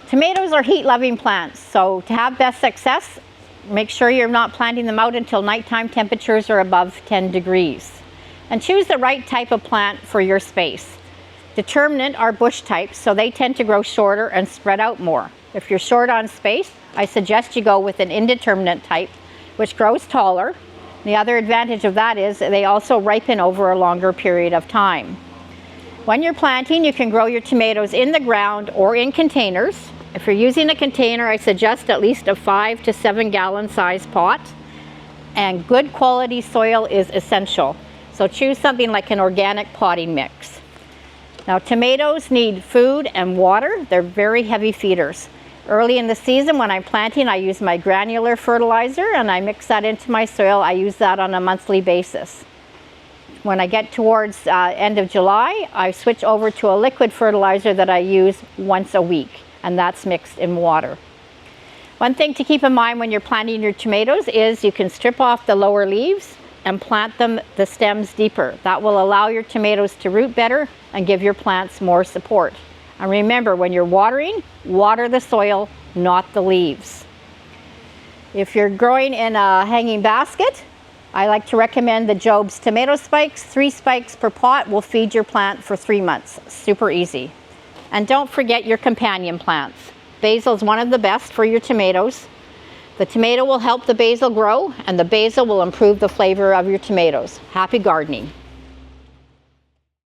Tomatoes are heat-loving plants, so to have best success, make sure you're not planting them out until nighttime temperatures are above 10 degrees. And choose the right type of plant for your space. Determinate are bush types, so they tend to grow shorter and spread out more. If you're short on space, I suggest you go with an indeterminate type, which grows taller. The other advantage of that is they also ripen over a longer period of time. When you're planting, you can grow your tomatoes in the ground or in containers. If you're using a container, I suggest at least a 5 to 7 gallon size pot. And good quality soil is essential. So choose something like an organic potting mix. Now tomatoes need food and water. They're very heavy feeders. Early in the season when I'm planting, I use my granular fertilizer and I mix that into my soil. I use that on a monthly basis. When I get towards end of July, I switch over to a liquid fertilizer that I use once a week, and that's mixed in water. One thing to keep in mind when you're planting your tomatoes is you can strip off the lower leaves and plant the stems deeper. That will allow your tomatoes to root better and give your plants more support. And remember, when you're watering, water the soil, not the leaves. If you're growing in a hanging basket, I like to recommend the Job's tomato spikes. 3 spikes per pot will feed your plant for 3 months. Super easy. And don't forget your companion plants. Basil is one of the best for your tomatoes. The tomato will help the basil grow, and the basil will improve the flavor of your tomatoes. Happy gardening.